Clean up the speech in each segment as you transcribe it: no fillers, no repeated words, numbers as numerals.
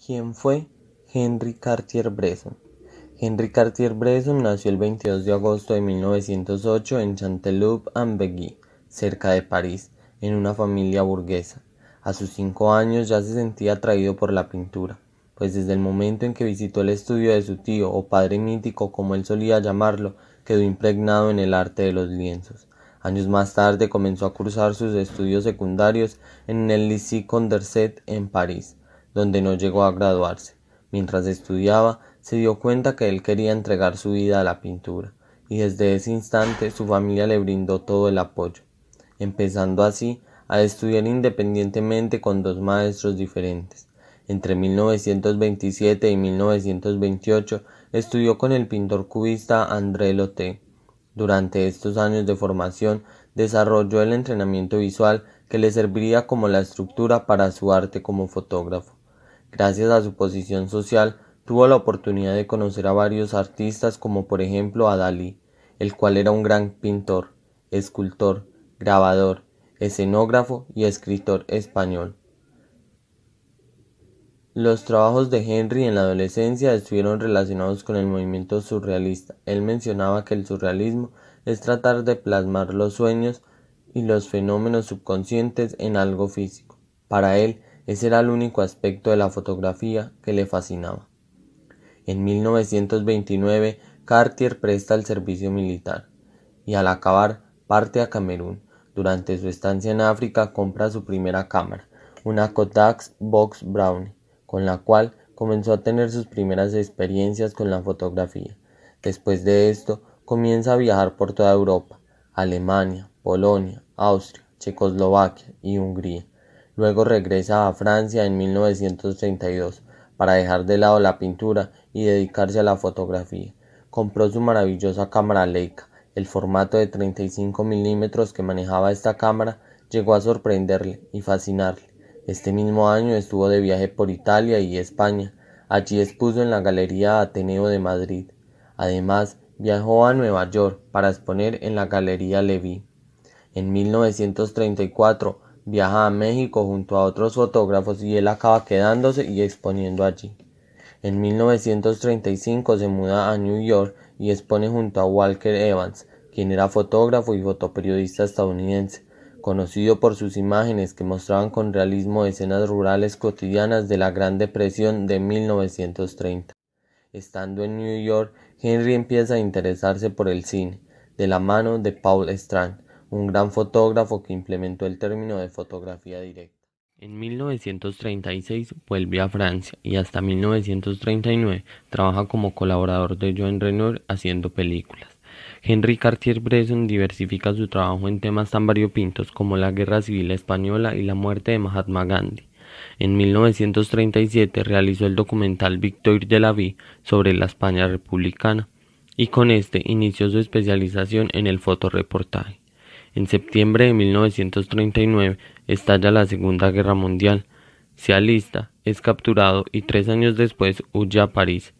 ¿Quién fue Henry Cartier-Bresson? Henry Cartier-Bresson nació el 22 de agosto de 1908 en Chanteloup-en-Bugey, cerca de París, en una familia burguesa. A sus 5 años ya se sentía atraído por la pintura, pues desde el momento en que visitó el estudio de su tío, o padre mítico como él solía llamarlo, quedó impregnado en el arte de los lienzos. Años más tarde comenzó a cursar sus estudios secundarios en el Lycée Condorcet en París, donde no llegó a graduarse. Mientras estudiaba, se dio cuenta que él quería entregar su vida a la pintura, y desde ese instante su familia le brindó todo el apoyo, empezando así a estudiar independientemente con dos maestros diferentes. Entre 1927 y 1928 estudió con el pintor cubista André Lotte. Durante estos años de formación desarrolló el entrenamiento visual que le serviría como la estructura para su arte como fotógrafo. Gracias a su posición social, tuvo la oportunidad de conocer a varios artistas como por ejemplo a Dalí, el cual era un gran pintor, escultor, grabador, escenógrafo y escritor español. Los trabajos de Henry en la adolescencia estuvieron relacionados con el movimiento surrealista. Él mencionaba que el surrealismo es tratar de plasmar los sueños y los fenómenos subconscientes en algo físico. Para él, ese era el único aspecto de la fotografía que le fascinaba. En 1929, Cartier presta el servicio militar y al acabar parte a Camerún. Durante su estancia en África compra su primera cámara, una Kodak Box Brownie, con la cual comenzó a tener sus primeras experiencias con la fotografía. Después de esto, comienza a viajar por toda Europa, Alemania, Polonia, Austria, Checoslovaquia y Hungría. Luego regresa a Francia en 1932 para dejar de lado la pintura y dedicarse a la fotografía. Compró su maravillosa cámara Leica. El formato de 35 milímetros que manejaba esta cámara llegó a sorprenderle y fascinarle. Este mismo año estuvo de viaje por Italia y España. Allí expuso en la Galería Ateneo de Madrid. Además, viajó a Nueva York para exponer en la Galería Levy. En 1934 viaja a México junto a otros fotógrafos y él acaba quedándose y exponiendo allí. En 1935 se muda a New York y expone junto a Walker Evans, quien era fotógrafo y fotoperiodista estadounidense, conocido por sus imágenes que mostraban con realismo escenas rurales cotidianas de la Gran Depresión de 1930. Estando en New York, Henry empieza a interesarse por el cine, de la mano de Paul Strand, un gran fotógrafo que implementó el término de fotografía directa. En 1936 vuelve a Francia y hasta 1939 trabaja como colaborador de Joan Renoir haciendo películas. Henry Cartier-Bresson diversifica su trabajo en temas tan variopintos como la Guerra Civil Española y la muerte de Mahatma Gandhi. En 1937 realizó el documental Victoire de la Vie sobre la España republicana y con este inició su especialización en el fotoreportaje. En septiembre de 1939 estalla la Segunda Guerra Mundial, se alista, es capturado y 3 años después huye a París.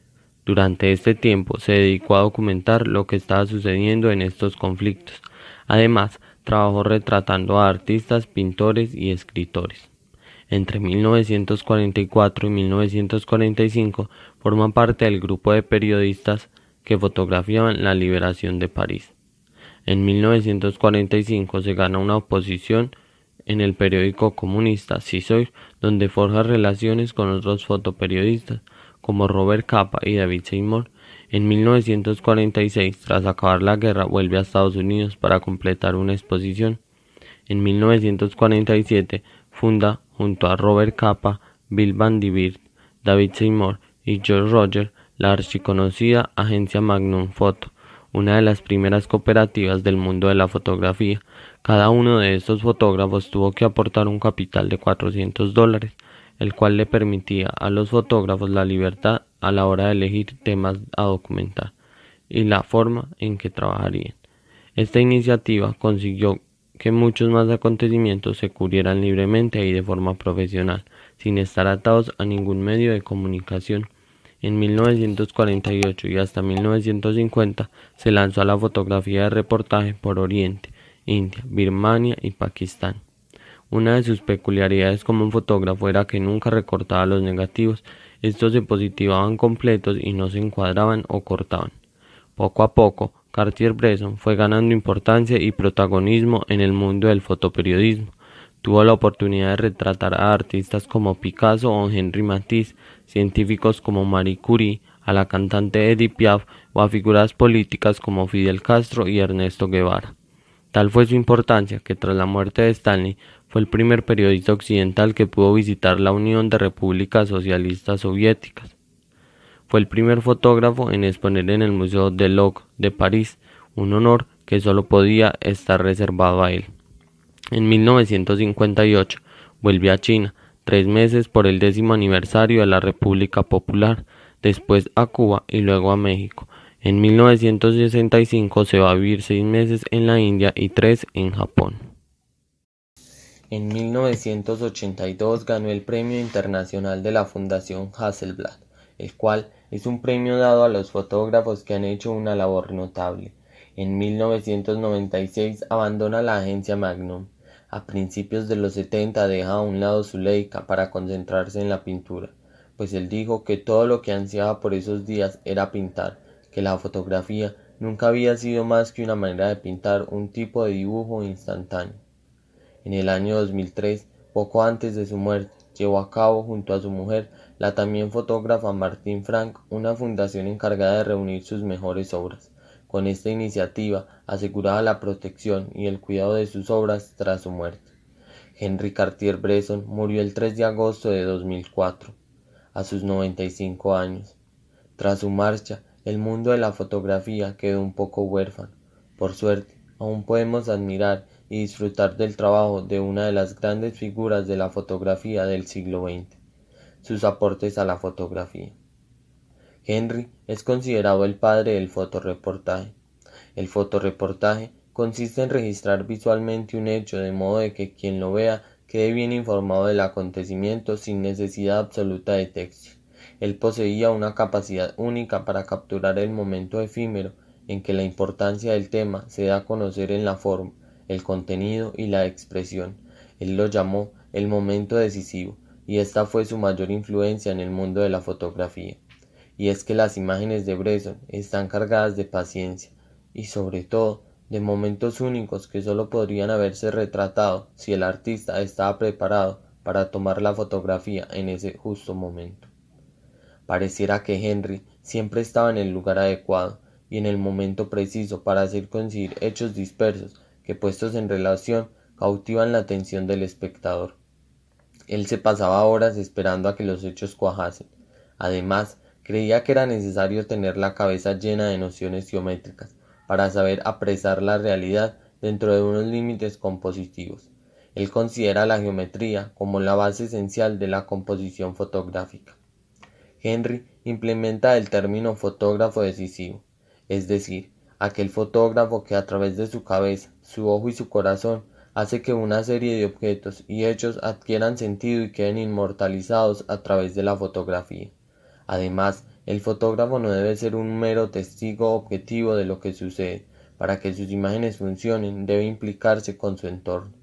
Durante este tiempo se dedicó a documentar lo que estaba sucediendo en estos conflictos. Además, trabajó retratando a artistas, pintores y escritores. Entre 1944 y 1945 forma parte del grupo de periodistas que fotografiaban la liberación de París. En 1945 se gana una oposición en el periódico comunista Sissoir, donde forja relaciones con otros fotoperiodistas como Robert Capa y David Seymour. En 1946, tras acabar la guerra, vuelve a Estados Unidos para completar una exposición. En 1947 funda junto a Robert Capa, Bill Van Divert, David Seymour y George Roger la archiconocida agencia Magnum Photo, una de las primeras cooperativas del mundo de la fotografía. Cada uno de estos fotógrafos tuvo que aportar un capital de $400, el cual le permitía a los fotógrafos la libertad a la hora de elegir temas a documentar y la forma en que trabajarían. Esta iniciativa consiguió que muchos más acontecimientos se cubrieran libremente y de forma profesional, sin estar atados a ningún medio de comunicación. En 1948 y hasta 1950 se lanzó a la fotografía de reportaje por Oriente, India, Birmania y Pakistán. Una de sus peculiaridades como fotógrafo era que nunca recortaba los negativos. Estos se positivaban completos y no se encuadraban o cortaban. Poco a poco, Cartier-Bresson fue ganando importancia y protagonismo en el mundo del fotoperiodismo. Tuvo la oportunidad de retratar a artistas como Picasso o Henri Matisse, científicos como Marie Curie, a la cantante Edith Piaf o a figuras políticas como Fidel Castro y Ernesto Guevara. Tal fue su importancia que tras la muerte de Stanley fue el primer periodista occidental que pudo visitar la Unión de Repúblicas Socialistas Soviéticas. Fue el primer fotógrafo en exponer en el Museo del Louvre de París, un honor que solo podía estar reservado a él. En 1958 vuelve a China, 3 meses por el 10º aniversario de la República Popular, después a Cuba y luego a México. En 1965 se va a vivir 6 meses en la India y 3 en Japón. En 1982 ganó el Premio Internacional de la Fundación Hasselblad, el cual es un premio dado a los fotógrafos que han hecho una labor notable. En 1996 abandona la agencia Magnum. A principios de los 70 deja a un lado su Leica para concentrarse en la pintura, pues él dijo que todo lo que ansiaba por esos días era pintar, que la fotografía nunca había sido más que una manera de pintar un tipo de dibujo instantáneo. En el año 2003, poco antes de su muerte, llevó a cabo junto a su mujer, la también fotógrafa Martine Frank, una fundación encargada de reunir sus mejores obras. Con esta iniciativa aseguraba la protección y el cuidado de sus obras tras su muerte. Henri Cartier-Bresson murió el 3 de agosto de 2004, a sus 95 años. Tras su marcha, el mundo de la fotografía quedó un poco huérfano. Por suerte, aún podemos admirar y disfrutar del trabajo de una de las grandes figuras de la fotografía del siglo XX, sus aportes a la fotografía. Henri es considerado el padre del fotoreportaje. El fotoreportaje consiste en registrar visualmente un hecho de modo de que quien lo vea quede bien informado del acontecimiento sin necesidad absoluta de texto. Él poseía una capacidad única para capturar el momento efímero en que la importancia del tema se da a conocer en la forma, el contenido y la expresión. Él lo llamó el momento decisivo, y esta fue su mayor influencia en el mundo de la fotografía. Y es que las imágenes de Bresson están cargadas de paciencia y sobre todo de momentos únicos que solo podrían haberse retratado si el artista estaba preparado para tomar la fotografía en ese justo momento. Pareciera que Henri siempre estaba en el lugar adecuado y en el momento preciso para hacer coincidir hechos dispersos que puestos en relación cautivan la atención del espectador. Él se pasaba horas esperando a que los hechos cuajasen. Además, creía que era necesario tener la cabeza llena de nociones geométricas para saber apresar la realidad dentro de unos límites compositivos. Él considera la geometría como la base esencial de la composición fotográfica. Henri implementa el término fotógrafo decisivo, es decir, aquel fotógrafo que a través de su cabeza, su ojo y su corazón hace que una serie de objetos y hechos adquieran sentido y queden inmortalizados a través de la fotografía. Además, el fotógrafo no debe ser un mero testigo objetivo de lo que sucede. Para que sus imágenes funcionen, debe implicarse con su entorno.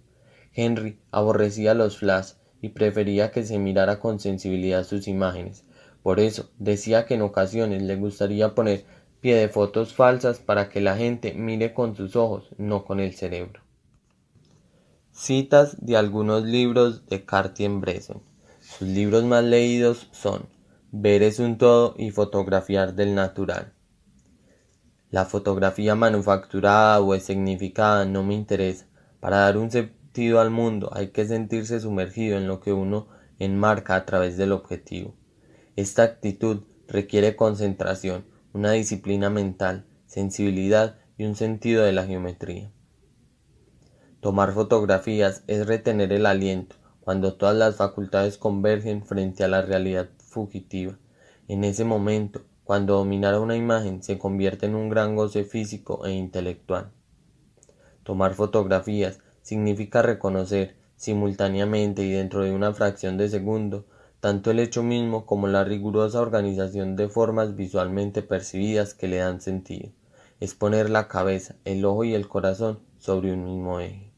Henri aborrecía los flash y prefería que se mirara con sensibilidad sus imágenes. Por eso, decía que en ocasiones le gustaría poner pie de fotos falsas para que la gente mire con sus ojos, no con el cerebro. Citas de algunos libros de Cartier-Bresson. Sus libros más leídos son Ver es un todo y Fotografiar del natural. La fotografía manufacturada o escenificada no me interesa. Para dar un sentido al mundo hay que sentirse sumergido en lo que uno enmarca a través del objetivo. Esta actitud requiere concentración, una disciplina mental, sensibilidad y un sentido de la geometría. Tomar fotografías es retener el aliento, cuando todas las facultades convergen frente a la realidad fugitiva. En ese momento, cuando dominar una imagen se convierte en un gran goce físico e intelectual. Tomar fotografías significa reconocer, simultáneamente y dentro de una fracción de segundo, tanto el hecho mismo como la rigurosa organización de formas visualmente percibidas que le dan sentido. Es poner la cabeza, el ojo y el corazón sobre un mismo eje.